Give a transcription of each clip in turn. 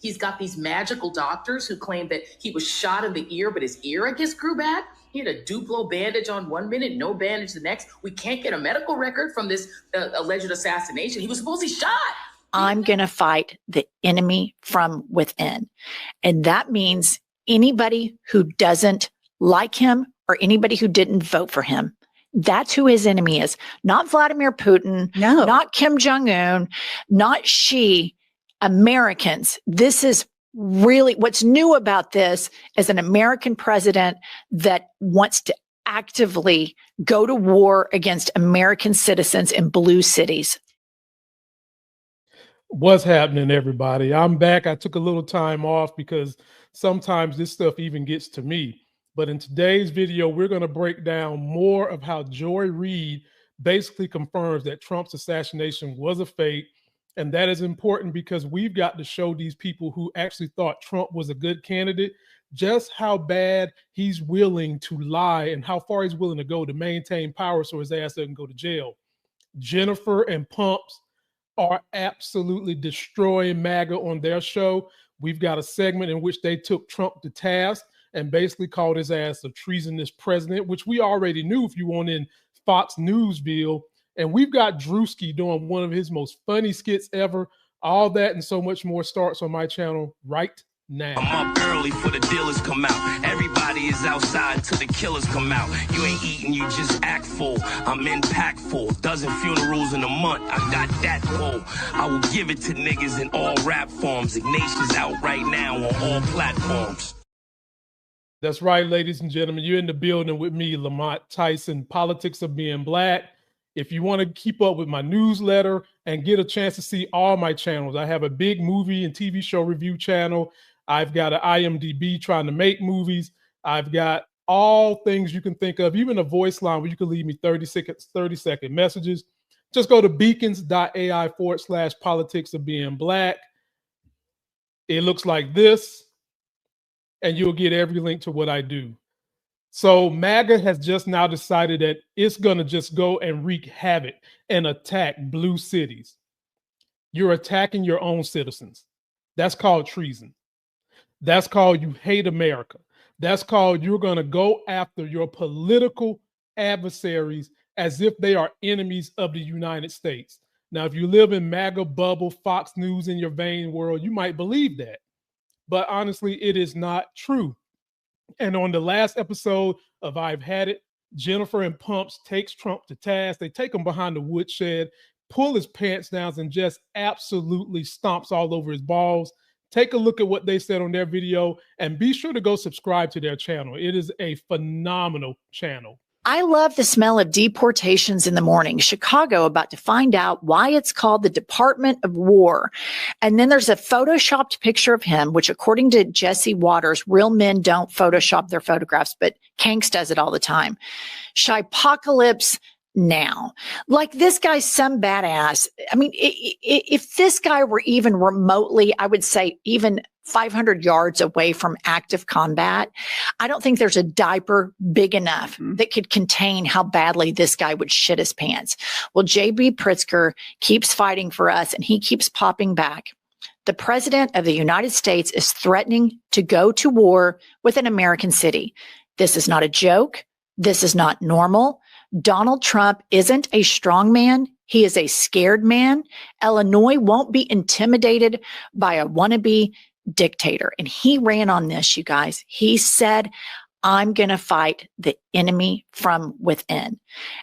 He's got these magical doctors who claim that he was shot in the ear, but his ear, I guess, grew back. He had a Duplo bandage on 1 minute, no bandage the next. We can't get a medical record from this alleged assassination. He was supposedly shot. I'm going to fight the enemy from within. And that means anybody who doesn't like him or anybody who didn't vote for him. That's who his enemy is. Not Vladimir Putin, no, not Kim Jong-un, not Xi, Americans. This is really what's new about this is an American president that wants to actively go to war against American citizens in blue cities. What's happening, everybody? I'm back. I took a little time off because sometimes this stuff even gets to me. But in today's video, we're going to break down more of how Reid basically confirms that Trump's assassination was a fake. And that is important because we've got to show these people who actually thought Trump was a good candidate just how bad he's willing to lie and how far he's willing to go to maintain power so his ass doesn't go to jail. Jennifer and Pumps are absolutely destroying MAGA on their show. We've got a segment in which they took Trump to task and basically called his ass a treasonous president, which we already knew if you want in Fox Newsville. And we've got Druski doing one of his most funny skits ever. All that and so much more starts on my channel right now. I'm up early for the dealers come out. Everybody is outside till the killers come out. You ain't eating, you just act full. I'm impactful. Dozen funerals in a month. I got that full. I will give it to niggas in all rap forms. Ignatius out right now on all platforms. That's right, ladies and gentlemen. You're in the building with me, Lamont Tyson, Politics of Being Black. If you want to keep up with my newsletter and get a chance to see all my channels, I have a big movie and TV show review channel. I've got an IMDb trying to make movies. I've got all things you can think of, even a voice line where you can leave me 30-second messages. Just go to beacons.ai/politics of being black. It looks like this, and you'll get every link to what I do. So MAGA has just now decided that it's going to just go and wreak havoc and attack blue cities. You're attacking your own citizens. That's called treason. That's called you hate America. That's called you're going to go after your political adversaries as if they are enemies of the United States. Now, if you live in MAGA bubble, Fox News in your vain world, you might believe that. But honestly, it is not true. And on the last episode of I've Had It, Jennifer and Pumps takes Trump to task. They take him behind the woodshed, pull his pants down, and just absolutely stomps all over his balls. Take a look at what they said on their video and be sure to go subscribe to their channel. It is a phenomenal channel. I love the smell of deportations in the morning. Chicago about to find out why it's called the Department of War. And then there's a photoshopped picture of him, which according to Jesse Waters, real men don't Photoshop their photographs, but Kanks does it all the time. Shypocalypse now. Like this guy's some badass. I mean, if this guy were even remotely, I would say even 500 yards away from active combat, I don't think there's a diaper big enough that could contain how badly this guy would shit his pants. Well, J.B. Pritzker keeps fighting for us and he keeps popping back. The president of the United States is threatening to go to war with an American city. This is not a joke. This is not normal. Donald Trump isn't a strong man. He is a scared man. Illinois won't be intimidated by a wannabe dictator. And he ran on this, you guys. He said, I'm going to fight the enemy from within.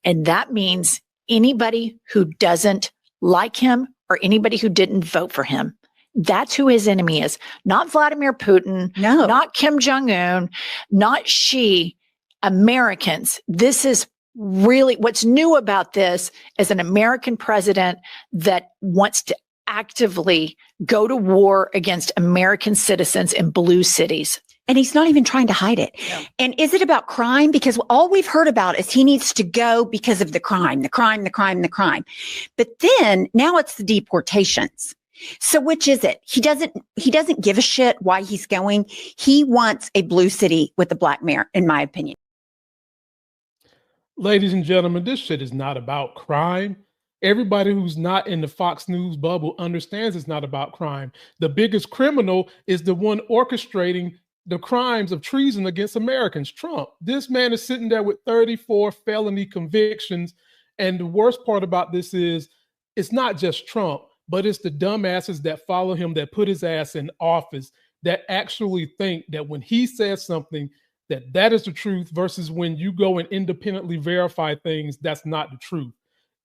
And that means anybody who doesn't like him or anybody who didn't vote for him. That's who his enemy is. Not Vladimir Putin, no, not Kim Jong-un, not Xi, Americans. This is really what's new about this is an American president that wants to actively go to war against American citizens in blue cities. And he's not even trying to hide it. Yeah. And is it about crime? Because all we've heard about is he needs to go because of the crime. But then now it's the deportations. So which is it? He doesn't give a shit why he's going. He wants a blue city with a black mayor, in my opinion. Ladies and gentlemen, this shit is not about crime. Everybody who's not in the Fox News bubble understands it's not about crime. The biggest criminal is the one orchestrating the crimes of treason against Americans, Trump. This man is sitting there with 34 felony convictions. And the worst part about this is it's not just Trump, but it's the dumbasses that follow him, that put his ass in office, that actually think that when he says something, that is the truth, versus when you go and independently verify things, that's not the truth.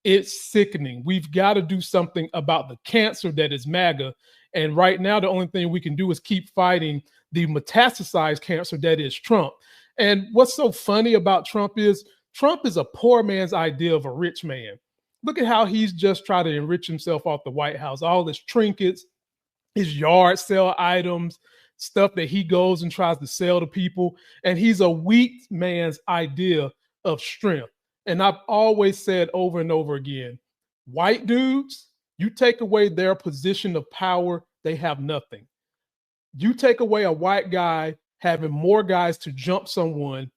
It's sickening. We've got to do something about the cancer that is MAGA. And right now, the only thing we can do is keep fighting the metastasized cancer that is Trump. And what's so funny about Trump is a poor man's idea of a rich man. Look at how he's just trying to enrich himself off the White House. All his trinkets, his yard sale items, stuff that he goes and tries to sell to people. And he's a weak man's idea of strength. And I've always said over and over again, white dudes, you take away their position of power, they have nothing. You take away a white guy having more guys to jump someone,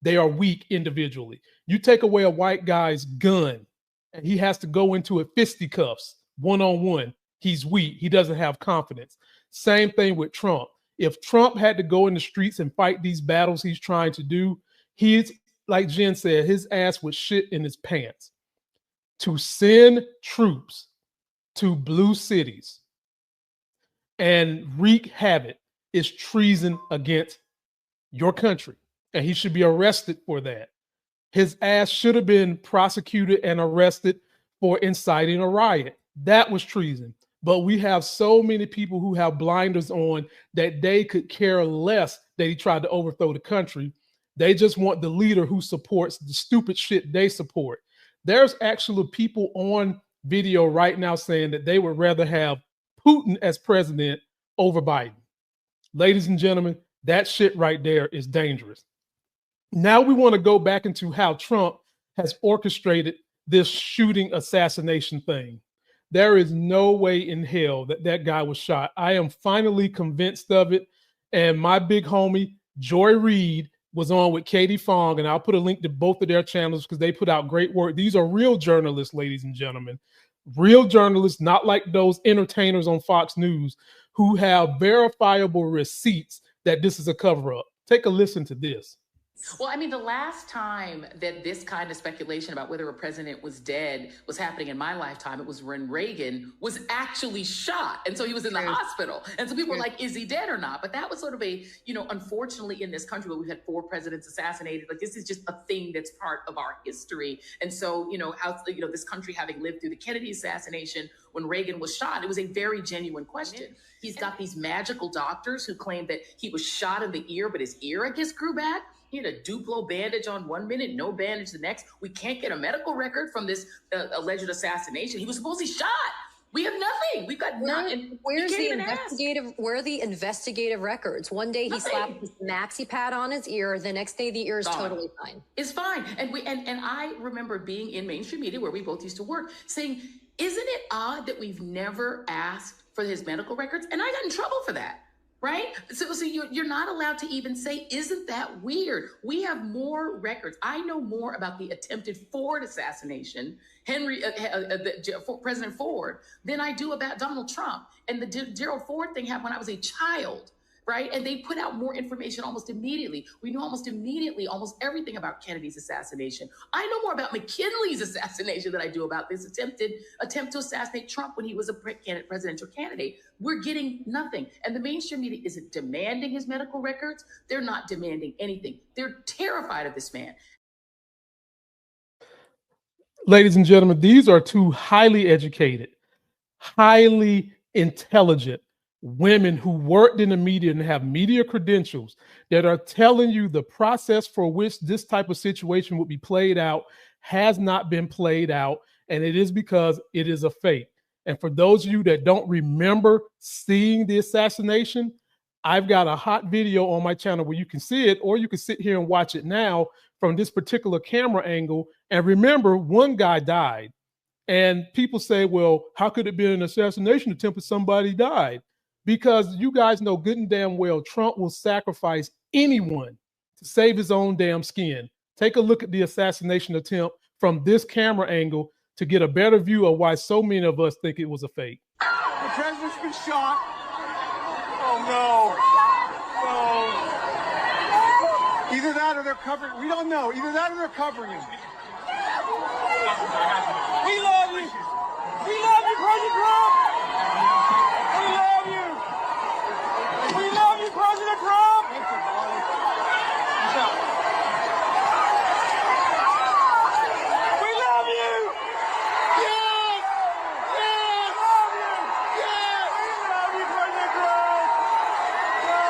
they are weak individually. You take away a white guy's gun and he has to go into it fisticuffs, one-on-one, he's weak. He doesn't have confidence. Same thing with Trump. If Trump had to go in the streets and fight these battles he's trying to do, he's, like Jen said, his ass would shit in his pants. To send troops to blue cities and wreak havoc is treason against your country. And he should be arrested for that. His ass should have been prosecuted and arrested for inciting a riot. That was treason. But we have so many people who have blinders on that they could care less that he tried to overthrow the country. They just want the leader who supports the stupid shit they support. There's actually people on video right now saying that they would rather have Putin as president over Biden. Ladies and gentlemen, that shit right there is dangerous. Now we want to go back into how Trump has orchestrated this shooting assassination thing. There is no way in hell that that guy was shot. I am finally convinced of it. And my big homie, Joy Reid, was on with Katie Fong, and I'll put a link to both of their channels because they put out great work. These are real journalists, ladies and gentlemen. Real journalists, not like those entertainers on Fox News who have verifiable receipts that this is a cover-up. Take a listen to this. Well, I mean, the last time that this kind of speculation about whether a president was dead was happening in my lifetime, it was when Reagan was actually shot. And so he was in the hospital. And so people were like, is he dead or not? But that was sort of a, unfortunately in this country where we've had 4 presidents assassinated, like this is just a thing that's part of our history. And so, this country having lived through the Kennedy assassination, when Reagan was shot, it was a very genuine question. He's got these magical doctors who claim that he was shot in the ear, but his ear, I guess, grew back. He had a Duplo bandage on 1 minute, no bandage the next. We can't get a medical record from this alleged assassination. He was supposedly shot. We have nothing. We've got nothing. Where's the investigative? Where are the investigative records? One day he slapped his maxi pad on his ear. The next day the ear is totally fine. It's fine. And I remember being in mainstream media where we both used to work, saying, isn't it odd that we've never asked for his medical records? And I got in trouble for that. Right? So you're not allowed to even say, isn't that weird? We have more records. I know more about the attempted Ford assassination, President Ford, than I do about Donald Trump. And the Gerald Ford thing happened when I was a child, right? And they put out more information almost immediately. We know almost immediately almost everything about Kennedy's assassination. I know more about McKinley's assassination than I do about this attempt to assassinate Trump when he was a presidential candidate. We're getting nothing. And the mainstream media isn't demanding his medical records. They're not demanding anything. They're terrified of this man. Ladies and gentlemen, these are 2 highly educated, highly intelligent women who worked in the media and have media credentials that are telling you the process for which this type of situation would be played out has not been played out, and it is because it is a fake. And for those of you that don't remember seeing the assassination, I've got a hot video on my channel where you can see it, or you can sit here and watch it now from this particular camera angle. And remember, one guy died. And people say, well, how could it be an assassination attempt if somebody died? Because you guys know good and damn well Trump will sacrifice anyone to save his own damn skin. Take a look at the assassination attempt from this camera angle to get a better view of why so many of us think it was a fake. The president's been shot. Oh no. No. Either that or they're covering. We don't know. Either that or they're covering him. We love you. We love you, President Trump. We love you. We love you, President Trump. We love you. Yes. Yes. Love you. Yes. We love you, President Trump. No.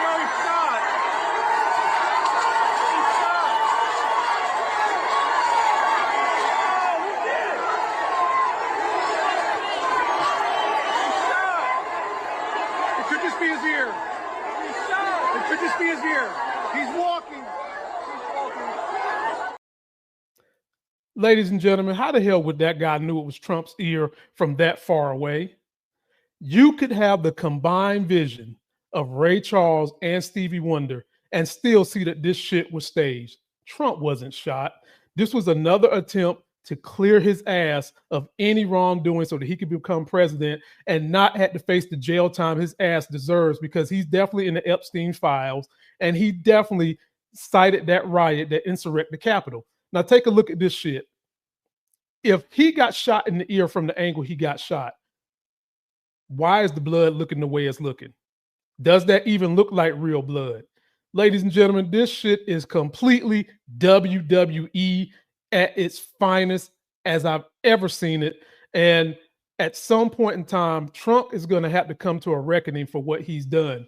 No, he's not. He's not. No, we did it. It could just be his ear. It could just be his ear. He's walking. He's walking. Ladies and gentlemen, how the hell would that guy knew it was Trump's ear from that far away? You could have the combined vision of Ray Charles and Stevie Wonder and still see that this shit was staged. Trump wasn't shot. This was another attempt to clear his ass of any wrongdoing so that he could become president and not have to face the jail time his ass deserves, because he's definitely in the Epstein files and he definitely cited that riot that insurrected the Capitol. Now take a look at this shit. If he got shot in the ear from the angle he got shot, why is the blood looking the way it's looking? Does that even look like real blood? Ladies and gentlemen, this shit is completely WWE at its finest as I've ever seen it. And at some point in time, Trump is going to have to come to a reckoning for what he's done.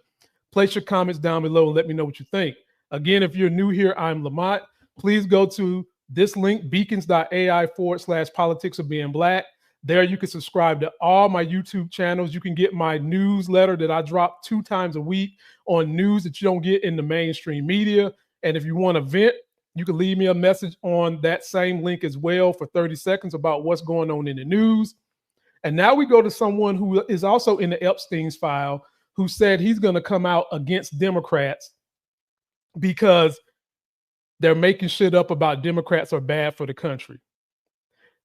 Place your comments down below and let me know what you think. Again, if you're new here, I'm Lamont. Please go to this link, beacons.ai/politics of being black. There you can subscribe to all my YouTube channels. You can get my newsletter that I drop 2 times a week on news that you don't get in the mainstream media. And if you want to vent, you can leave me a message on that same link as well for 30 seconds about what's going on in the news. And now we go to someone who is also in the Epstein's file, who said he's going to come out against Democrats because they're making shit up about Democrats are bad for the country.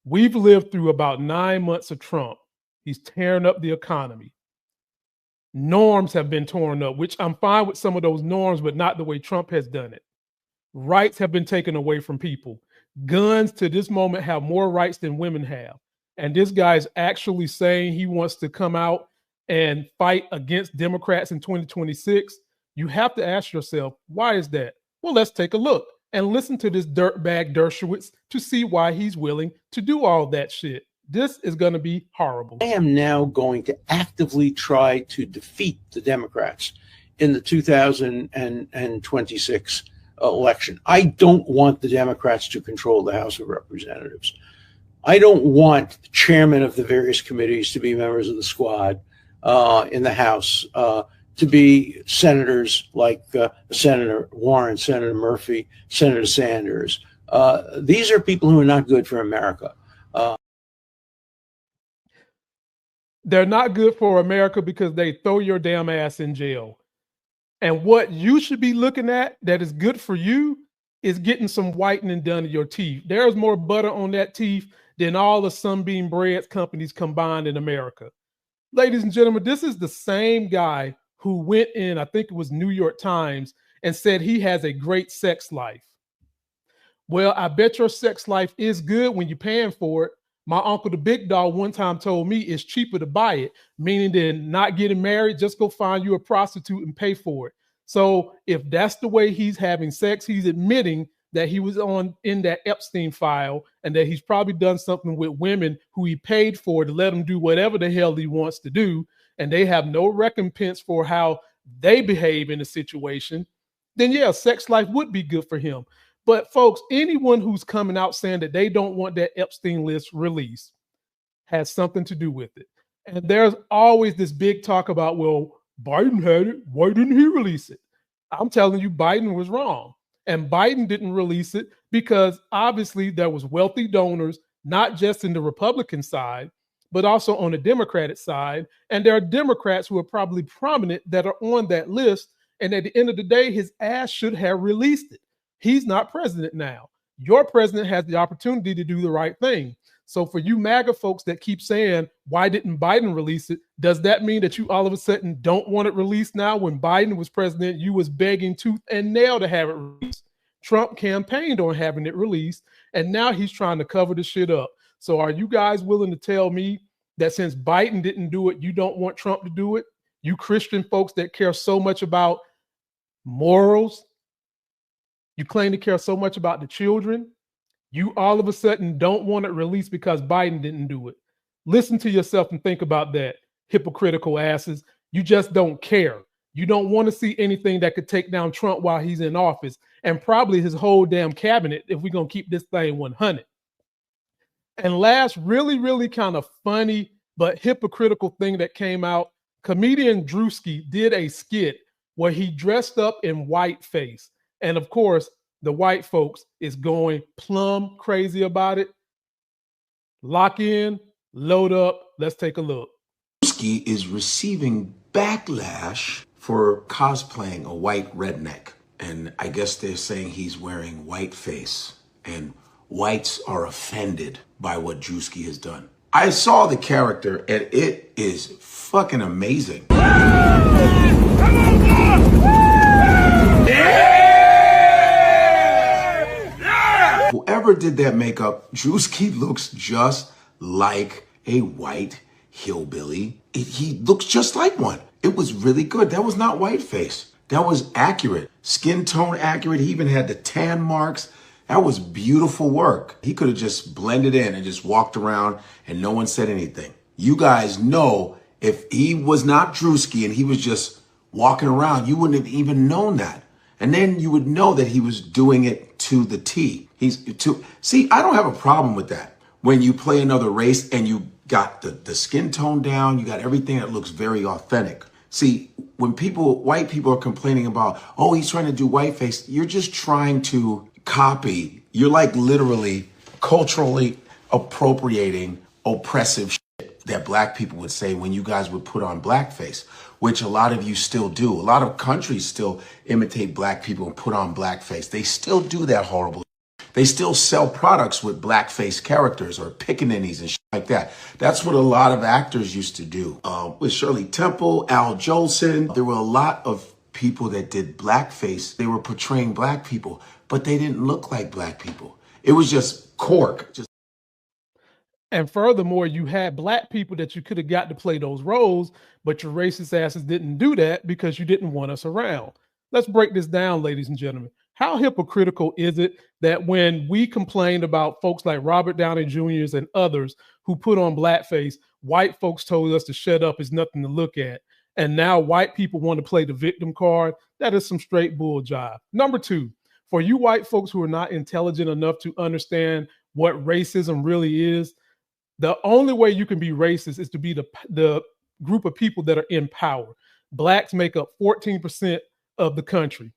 We've lived through about 9 months of Trump. He's tearing up the economy. Norms have been torn up, which I'm fine with some of those norms, but not the way Trump has done it. Rights have been taken away from people. Guns to this moment have more rights than women have. And this guy is actually saying he wants to come out and fight against Democrats in 2026. You have to ask yourself, why is that? Well, let's take a look and listen to this dirtbag Dershowitz to see why he's willing to do all that shit. This is going to be horrible. I am now going to actively try to defeat the Democrats in the 2026 election. I don't want the Democrats to control the House of Representatives. I don't want the chairman of the various committees to be members of the squad in the House, to be senators like Senator Warren, Senator Murphy, Senator Sanders. These are people who are not good for America. They're not good for America because they throw your damn ass in jail. And what you should be looking at that is good for you is getting some whitening done to your teeth. There's more butter on that teeth than all the Sunbeam Breads companies combined in America. Ladies and gentlemen, this is the same guy who went in, I think it was New York Times, and said he has a great sex life. Well, I bet your sex life is good when you're paying for it. My uncle, the big dog, one time told me it's cheaper to buy it, meaning than not getting married, just go find you a prostitute and pay for it. So if that's the way he's having sex, he's admitting that he was in that Epstein file and that he's probably done something with women who he paid for to let him do whatever the hell he wants to do, and they have no recompense for how they behave in a situation. Then yeah, sex life would be good for him. But folks, anyone who's coming out saying that they don't want that Epstein list released has something to do with it. And there's always this big talk about, well, Biden had it. Why didn't he release it? I'm telling you, Biden was wrong. And Biden didn't release it because obviously there was wealthy donors, not just in the Republican side, but also on the Democratic side. And there are Democrats who are probably prominent that are on that list. And at the end of the day, his ass should have released it. He's not president now. Your president has the opportunity to do the right thing. So for you MAGA folks that keep saying, why didn't Biden release it? Does that mean that you all of a sudden don't want it released now? When Biden was president, you was begging tooth and nail to have it released. Trump campaigned on having it released, and now he's trying to cover the shit up. So are you guys willing to tell me that since Biden didn't do it, you don't want Trump to do it? You Christian folks that care so much about morals, you claim to care so much about the children, you all of a sudden don't want it released because Biden didn't do it. Listen to yourself and think about that, hypocritical asses. You just don't care. You don't want to see anything that could take down Trump while he's in office, and probably his whole damn cabinet if we're going to keep this thing 100. And last, really, really kind of funny but hypocritical thing that came out, comedian Druski did a skit where he dressed up in whiteface. And of course, the white folks is going plumb crazy about it. Lock in, load up. Let's take a look. Druski is receiving backlash for cosplaying a white redneck. And I guess they're saying he's wearing whiteface. And whites are offended by what Druski has done. I saw the character and it is fucking amazing. Whoever did that makeup, Druski looks just like a white hillbilly. He looks just like one. It was really good. That was not whiteface. That was accurate. Skin tone accurate. He even had the tan marks. That was beautiful work. He could have just blended in and just walked around and no one said anything. You guys know if he was not Druski and he was just walking around, you wouldn't have even known that. And then you would know that he was doing it to the T. See, I don't have a problem with that. When you play another race and you got the skin tone down, you got everything that looks very authentic. See, when white people are complaining about, oh, he's trying to do whiteface, you're just trying to copy. You're like literally culturally appropriating oppressive shit that black people would say when you guys would put on blackface, which a lot of you still do. A lot of countries still imitate black people and put on blackface. They still do that horrible. They still sell products with blackface characters or pickaninnies and shit like that. That's what a lot of actors used to do. With Shirley Temple, Al Jolson, there were a lot of people that did blackface. They were portraying black people, but they didn't look like black people. It was just cork. And furthermore, you had black people that you could have got to play those roles, but your racist asses didn't do that because you didn't want us around. Let's break this down, ladies and gentlemen. How hypocritical is it that when we complained about folks like Robert Downey Jr. and others who put on blackface, white folks told us to shut up, is nothing to look at. And now white people want to play the victim card? That is some straight bull jive. Number two, for you white folks who are not intelligent enough to understand what racism really is, the only way you can be racist is to be the group of people that are in power. Blacks make up 14% of the country.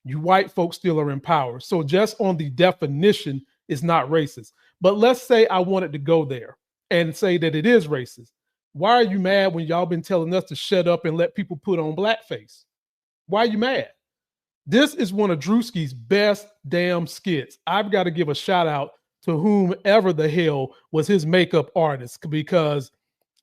You white folks still are in power. So just on the definition, it's not racist. But let's say I wanted to go there and say that it is racist. Why are you mad when y'all been telling us to shut up and let people put on blackface? Why are you mad? This is one of Druski's best damn skits. I've got to give a shout out to whomever the hell was his makeup artist, because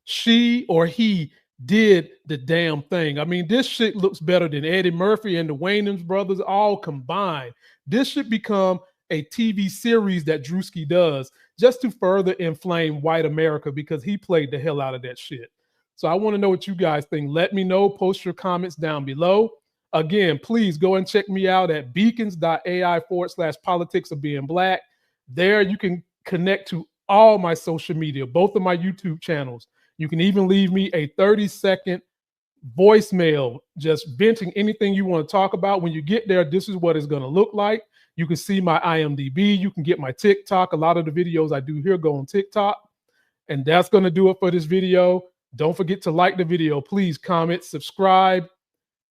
she or he did the damn thing. I mean, this shit looks better than Eddie Murphy and the Wayans brothers all combined. This should become a TV series that Druski does just to further inflame white America, because he played the hell out of that shit. So I want to know what you guys think. Let me know. Post your comments down below. Again, please go and check me out at beacons.ai/politics of being black. There you can connect to all my social media, both of my YouTube channels. You can even leave me a 30-second voicemail, just venting anything you want to talk about. When you get there, this is what it's going to look like. You can see my IMDb. You can get my TikTok. A lot of the videos I do here go on TikTok. And that's going to do it for this video. Don't forget to like the video. Please comment, subscribe,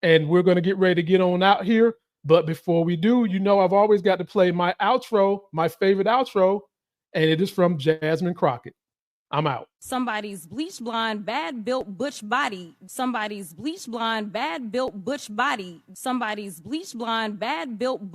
and we're going to get ready to get on out here. But before we do, you know I've always got to play my outro, my favorite outro, and it is from Jasmine Crockett. I'm out. Somebody's bleach blonde, bad built butch body. Somebody's bleach blonde, bad built butch body. Somebody's bleach blonde, bad built butch.